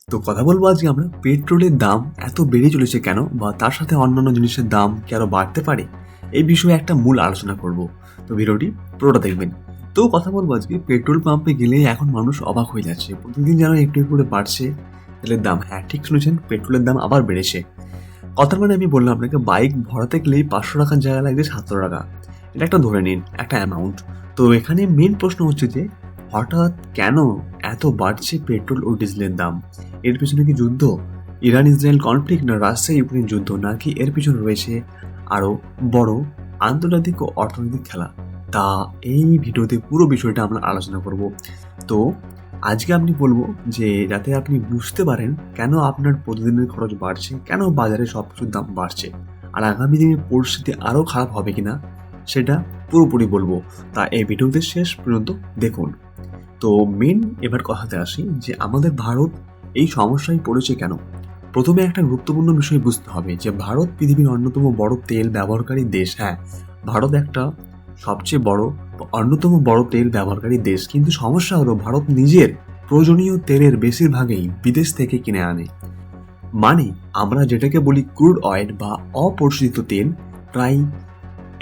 তো কথা বলবো আজকে আমরা পেট্রোলের দাম এত বেড়ে চলেছে কেন, বা তার সাথে অন্যান্য জিনিসের দাম কি আরো বাড়তে পারে, এই বিষয়ে একটা মূল আলোচনা করব। তো ভিডিওটি পুরোটা দেখবেন। তো কথা বলবো আজকে পেট্রোল পাম্পে গেলে এখন মানুষ অবাক হয়ে যাচ্ছে, প্রতিদিন যেন একটু একটু করে বাড়ছে তেলের দাম। হ্যাঁ, ঠিক শুনেছেন, পেট্রোলের দাম আবার বেড়েছে। কথার মানে আমি বললাম আপনাকে, বাইক ভরাতে গেলেই 500 টাকার জায়গায় লাগছে 700 টাকা। এটা একটা ধরে নিন একটা অ্যামাউন্ট। তো এখানে মেন প্রশ্ন হচ্ছে যে হঠাৎ কেন এত বাড়ছে পেট্রোল ও ডিজেলের দাম? এর পিছনে কি যুদ্ধ, ইরান ইসরায়েল কনফ্লিক্ট, না রাশিয়া ইউক্রেন যুদ্ধ, নাকি এর পিছনে রয়েছে আরো বড় আন্তর্জাতিক ও অর্থনৈতিক খেলা? তা এই ভিডিওতে পুরো বিষয়টা আমরা আলোচনা করব। তো আজকে আপনি বলবো যে যাতে আপনি বুঝতে পারেন কেন আপনার প্রতিদিনের খরচ বাড়ছে, কেন বাজারে সব কিছুর দাম বাড়ছে, আর আগামী দিনে পরিস্থিতি আরও খারাপ হবে কিনা সেটা পুরোপুরি বলবো। তা এই ভিডিওতে শেষ পর্যন্ত দেখুন। তো মেন এবার কথাতে আসি যে আমাদের ভারত এই সমস্যায় পড়েছে কেন। প্রথমে একটা গুরুত্বপূর্ণ বিষয় বুঝতে হবে যে ভারত পৃথিবীর অন্যতম বড় তেল ব্যবহারকারী দেশ। হ্যাঁ, ভারত একটা সবচেয়ে বড়, অন্যতম বড় তেল ব্যবহারকারী দেশ, কিন্তু সমস্যা হলো ভারত নিজের প্রয়োজনীয় তেলের বেশিরভাগই বিদেশ থেকে কিনে আনে। মানে আমরা যেটাকে বলি ক্রুড অয়েল বা অপরিশোধিত তেল, প্রায়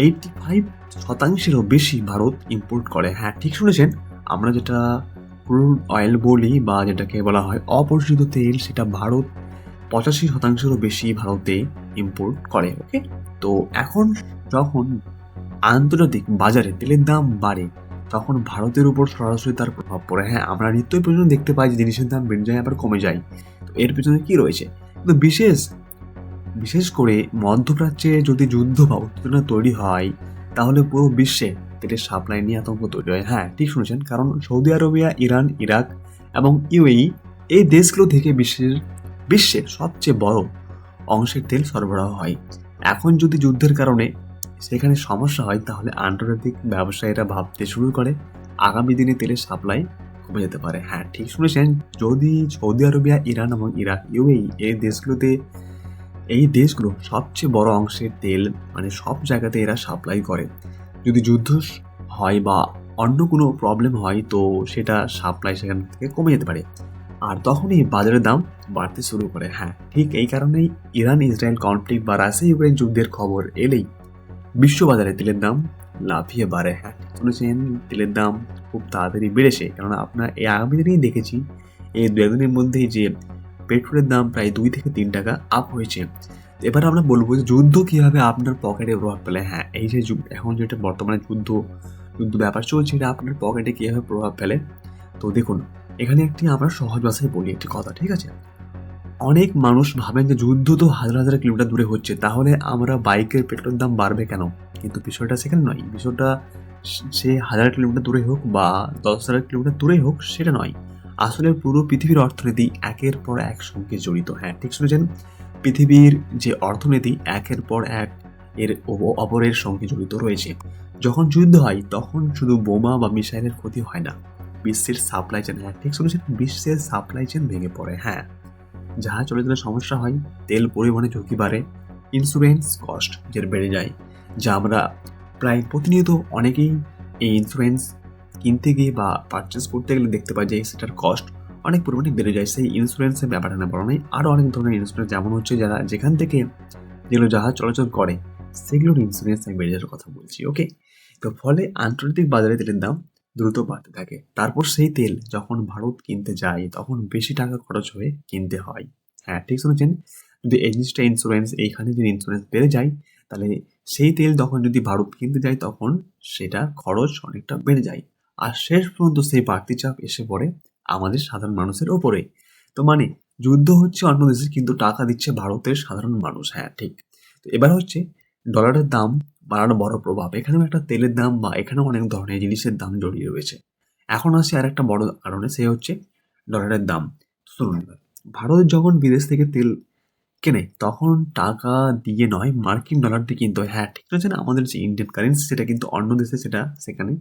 85%-এরও বেশি ভারত ইম্পোর্ট করে। হ্যাঁ, ঠিক শুনেছেন, আমরা যেটা ক্রুড অয়েল বলি বা যেটাকে বলা হয় অপরিশোধিত তেল, সেটা ভারত 85%-এরও বেশি ভারতে ইম্পোর্ট করে। ওকে, তো এখন যখন আন্তর্জাতিক বাজারে তেলের দাম বাড়ে তখন ভারতের উপর সরাসরি তার প্রভাব পড়ে। হ্যাঁ, আমরা নিত্যই প্রয়োজন দেখতে পাই যে জিনিসের দাম বেড়ে যায় আবার কমে যায়। তো এর পেছনে কি রয়েছে? কিন্তু বিশেষ বিশেষ করে মধ্যপ্রাচ্যে যদি যুদ্ধ বা উত্তেজনা তৈরি হয় তাহলে পুরো বিশ্বে তেলের সাপ্লাই নিয়ে আতঙ্ক তৈরি হয়। হ্যাঁ, ঠিক শুনেছেন, কারণ সৌদি আরবিয়া, ইরান, ইরাক এবং ইউএই এই দেশগুলো থেকে বিশ্বের সবচেয়ে বড় অংশের তেল সরবরাহ হয়। এখন যদি যুদ্ধের কারণে সেখানে সমস্যা হয় তাহলে আন্তর্জাতিক ব্যবসায়ীরা ভাবতে শুরু করে আগামী দিনে তেলের সাপ্লাই কমে যেতে পারে। হ্যাঁ, ঠিক শুনেছেন, যদি সৌদি আরবিয়া, ইরান এবং ইরাক, ইউএই এই দেশগুলো সবচেয়ে বড় অংশের তেল, মানে সব জায়গাতে এরা সাপ্লাই করে। যদি যুদ্ধ হয় বা অন্য কোনো প্রবলেম হয় তো সেটা সাপ্লাই সেখান থেকে কমে যেতে পারে, আর তখনই বাজারের দাম বাড়তে শুরু করে। হ্যাঁ, ঠিক এই কারণেই ইরান ইসরায়েল কনফ্লিক্ট বা রাশিয়া ইউক্রেন যুদ্ধের খবর এলেই বিশ্ববাজারে তেলের দাম লাফিয়ে বাড়ে। হ্যাঁ, শুনেছেন, তেলের দাম খুব তাড়াতাড়ি বেড়েছে, কারণ আপনার এই আগামী দিনেই দেখেছি এই দু একদিনের মধ্যেই যে পেট্রোলের দাম প্রায় 2 থেকে 3 টাকা আপ হয়েছে। এবার আমরা বলবো যে যুদ্ধ কিভাবে আপনার পকেটে প্রভাব ফেলে। হ্যাঁ, এই যে এখন যেটা বর্তমানে যুদ্ধ যুদ্ধ ব্যাপার চলছে, এটা আপনার পকেটে কিভাবে প্রভাব ফেলে। তো দেখুন, এখানে একটি আমরা সহজ ভাষায় বলি একটি কথা, ঠিক আছে? অনেক মানুষ ভাবেন যে যুদ্ধ তো হাজার হাজার কিলোমিটার দূরে হচ্ছে, তাহলে আমরা বাইকের পেট্রোলের দাম বাড়বে কেন? কিন্তু বিষয়টা সেখানে নয়। বিষয়টা সে 1000 কিলোমিটার দূরে হোক বা 10,000 কিলোমিটার দূরেই হোক সেটা নয়। আসলে পুরো পৃথিবীর অর্থনীতি একের পর এক সঙ্গে জড়িত। হ্যাঁ, ঠিক শুনেছেন, পৃথিবীর যে অর্থনীতি একের পর এক এর অপরের সঙ্গে জড়িত রয়েছে। যখন যুদ্ধ হয় তখন শুধু বোমা বা মিসাইলের ক্ষতি হয় না, বিশ্বের সাপ্লাই চেন, হ্যাঁ ঠিক শুনেছেন, বিশ্বের সাপ্লাই চেন ভেঙে পড়ে। হ্যাঁ, জাহাজ চলাচলে সমস্যা হয়, তেল পরিবহনে ঝুঁকি বাড়ে, ইন্স্যুরেন্স কস্ট যেটা বেড়ে যায়, যা আমরা প্রায় প্রতিনিয়ত অনেকেই এই ইন্স্যুরেন্স কিনতে গিয়ে বা পারচেস করতে গেলে দেখতে পাই যে সেটার কস্ট অনেক পরিমাণে বেড়ে যায়। সেই ইন্স্যুরেন্সের ব্যাপারটা না বড় নয়, আরও অনেক ধরনের ইন্স্যুরেন্স, যেমন হচ্ছে যারা যেখান থেকে যেগুলো জাহাজ চলাচল করে সেগুলোর ইন্স্যুরেন্স আমি বেড়ে যাওয়ার কথা বলছি। ওকে, তো ফলে আন্তর্জাতিক বাজারে তেলের দাম দ্রুত বাড়তে থাকে। তারপর সেই তেল যখন ভারত কিনতে যায় তখন বেশি টাকা খরচ হয়ে কিনতে হয়। হ্যাঁ, ঠিক শুনেছেন, যদি এই জিনিসটা ইন্স্যুরেন্স, এইখানে যদি ইন্স্যুরেন্স বেড়ে যায় তাহলে সেই তেল তখন যদি ভারত কিনতে যায় তখন সেটা খরচ অনেকটা বেড়ে যায়। আর শেষ পর্যন্ত সেই বাড়তি চাপ এসে পড়ে আমাদের সাধারণ মানুষের ওপরে। তো মানে যুদ্ধ হচ্ছে অন্য দেশে, কিন্তু টাকা দিচ্ছে ভারতের সাধারণ মানুষ। হ্যাঁ, ঠিক। তো এবার হচ্ছে ডলারের দাম বাড়ানোর বড় প্রভাব। এখানেও একটা তেলের দাম বা এখানেও অনেক ধরনের জিনিসের দাম জড়িয়ে রয়েছে। এখন আসছে আর একটা বড় কারণে, সে হচ্ছে ডলারের দাম। শুনুন এবার, ভারত যখন বিদেশ থেকে তেল কেনে তখন টাকা দিয়ে নয়, মার্কিন ডলার দিয়ে কিনতে হয়। হ্যাঁ, ঠিক আছে, না আমাদের যে ইন্ডিয়ান কারেন্সি সেটা কিন্তু অন্য দেশে সেটা সেখানে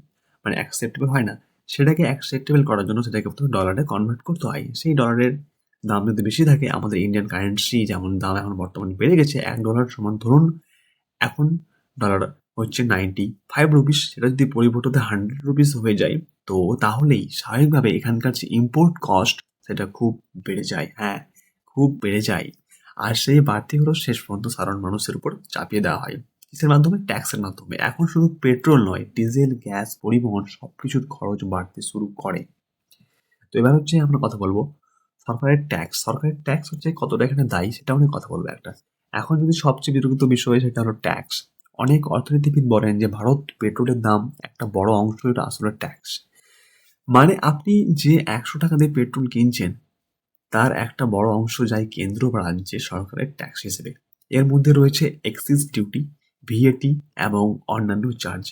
মানে অ্যাকসেপ্টেবল হয় না। সেটাকে অ্যাকসেপ্টেবল করার জন্য সেটাকে প্রথমে ডলারে কনভার্ট করতে হয়। সেই ডলারের দাম যদি বেশি থাকে, আমাদের ইন্ডিয়ান কারেন্সি যেমন দাম এখন বর্তমানে বেড়ে গেছে, $1 সমান ধরুন এখন ডলার হচ্ছে 95 রুপিস, সেটা যদি পরিবর্তিত 100 রুপিস হয়ে যায় তো তাহলেই স্বাভাবিকভাবে এখানকার যে ইম্পোর্ট কস্ট সেটা খুব বেড়ে যায়। হ্যাঁ, খুব বেড়ে যায়। আর সেই বাড়তি খরচ শেষ পর্যন্ত সাধারণ মানুষের উপর চাপিয়ে দেওয়া হয়। কিসের মাধ্যমে? ট্যাক্সের মাধ্যমে। এখন শুধু পেট্রোল নয়, ডিজেল, গ্যাস, পরিবহন সবকিছুর খরচ বাড়তে শুরু করে। তো এবার হচ্ছে আমরা কথা বলবো সরকারের ট্যাক্স। সরকারের ট্যাক্স হচ্ছে কতটা এখানে দায়ী সেটাও নিয়ে কথা বলবো একটা। এখন যদি সবচেয়ে বিতর্কিত বিষয় সেটা হলো ট্যাক্স। অনেক অর্থনীতিবিদ বলেন যে ভারত পেট্রোলের দাম একটা বড় অংশ এটা আসলে ট্যাক্স। মানে আপনি যে ১০০ টাকা দিয়ে পেট্রোল কিনছেন তার একটা বড় অংশ যায় কেন্দ্র বা রাজ্যে সরকারের ট্যাক্স হিসেবে। এর মধ্যে রয়েছে এক্সাইজ ডিউটি, ভিএটি এবং অন্যান্য চার্জ।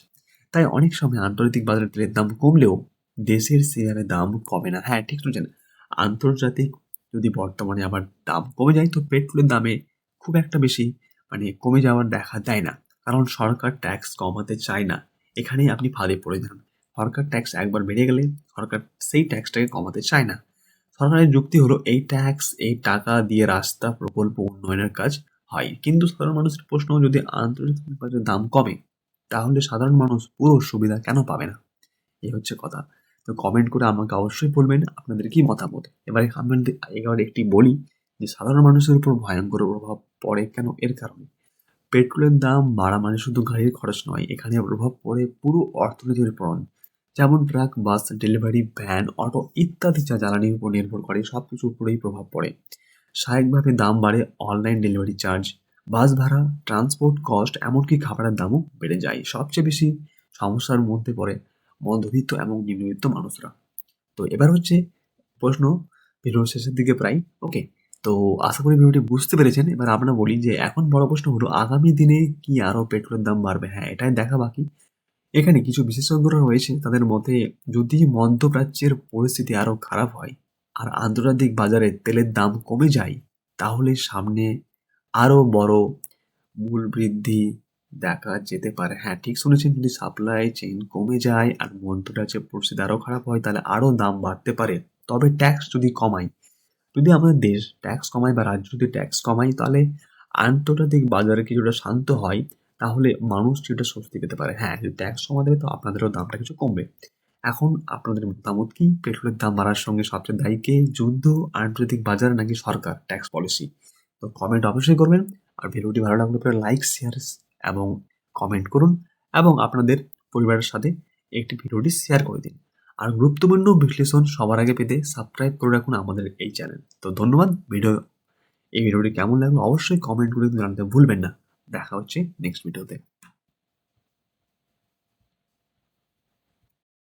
তাই অনেক সময় আন্তর্জাতিক বাজারে তেলের দাম কমলেও দেশের শেয়ারের দাম কমে না। হ্যাঁ, ঠিক শুনছেন। আন্তর্জাতিক যদি বর্তমানে আবার দাম কমে যায় তো পেট্রোলের দামে খুব একটা বেশি কমে যাওয়ার দেখা দেয় না। কারণ সরকার ট্যাক্স কমাতে চায় না। এখানেই আপনি ফাঁদে পড়ে যান। সরকার ট্যাক্স একবার বেড়ে গেলে সরকার সেই ট্যাক্সটাকে কমাতে চায় না। সরকারের যুক্তি হলো এই ট্যাক্স, এই টাকা দিয়ে রাস্তা, প্রকল্প, উন্নয়নের কাজ হয়। কিন্তু সাধারণ মানুষের প্রশ্ন, যদি আন্তর্জাতিক বাজারে দাম কমে তাহলে সাধারণ মানুষ পুরো সুবিধা কেন পাবে না? এই হচ্ছে কথা। তো কমেন্ট করে আমাকে অবশ্যই বলবেন আপনাদের কি মতামত। এবার একটি বলি যে সাধারণ মানুষের উপর ভয়ঙ্কর প্রভাব পড়ে কেন, এর কারণে পেট্রোলের দাম বাড়া মানে শুধু গাড়ির খরচ নয়, এখানে প্রভাব পড়ে পুরো অর্থনীতির উপর। যেমন ট্রাক, বাস, ডেলিভারি ভ্যান, অটো ইত্যাদি যা জ্বালানির উপর নির্ভর করে সব কিছুর উপরেই প্রভাব পড়ে। স্বাভাবিকভাবে দাম বাড়ে, অনলাইন ডেলিভারি চার্জ, বাস ভাড়া, ট্রান্সপোর্ট কস্ট, এমনকি খাবারের দামও বেড়ে যায়। সবচেয়ে বেশি সমস্যার মধ্যে পড়ে মধ্যবিত্ত এবং নিম্নবিত্ত মানুষরা। তো এবার হচ্ছে প্রশ্ন, ভিডিওর শেষের দিকে প্রায়। ওকে, তো আশা করি ভিডিওটি বুঝতে পেরেছেন। এবার আমরা বলি যে এখন বড় প্রশ্ন হলো আগামী দিনে কি আরও পেট্রোলের দাম বাড়বে? হ্যাঁ, এটাই দেখা বাকি। এখানে কিছু বিশেষজ্ঞরা রয়েছে, তাদের মতে যদি মধ্যপ্রাচ্যের পরিস্থিতি আরও খারাপ হয় আর আন্তর্জাতিক বাজারে তেলের দাম কমে যায় তাহলে সামনে আরও বড় মূল বৃদ্ধি দেখা যেতে পারে। হ্যাঁ, ঠিক শুনেছেন। যদি সাপ্লাই চেইন কমে যায় আর মধ্যপ্রাচ্যের পরিস্থিতি আরও খারাপ হয় তাহলে আরও দাম বাড়তে পারে। তবে ট্যাক্স যদি কমায়, যদি আমাদের দেশ ট্যাক্স কমায় বা রাজ্য যদি ট্যাক্স কমায় তাহলে আন্তর্জাতিক বাজারে কিছুটা শান্ত হয়, তাহলে মানুষ কিছুটা স্বস্তি পেতে পারে। হ্যাঁ, যদি ট্যাক্স কমা দেবে তো আপনাদেরও দামটা কিছু কমবে। এখন আপনাদের মতামত কি? পেট্রোলের দাম বাড়ার সঙ্গে সবচেয়ে দায়ী কে? যুদ্ধ, আন্তর্জাতিক বাজার নাকি সরকার ট্যাক্স পলিসি? তো কমেন্ট অবশ্যই করবেন। আর ভিডিওটি ভালো লাগলে পরে লাইক, শেয়ার এবং কমেন্ট করুন এবং আপনাদের পরিবারের সাথে একটি ভিডিওটি শেয়ার করে দিন। আর গুরুত্বপূর্ণ বিশ্লেষণ সবার আগে পেতে সাবস্ক্রাইব করে রাখুন আমাদের এই চ্যানেল। তো ধন্যবাদ। এই ভিডিওটি কেমন লাগলো অবশ্যই কমেন্ট করে জানাতে ভুলবেন না। দেখা হচ্ছে নেক্সট ভিডিওতে।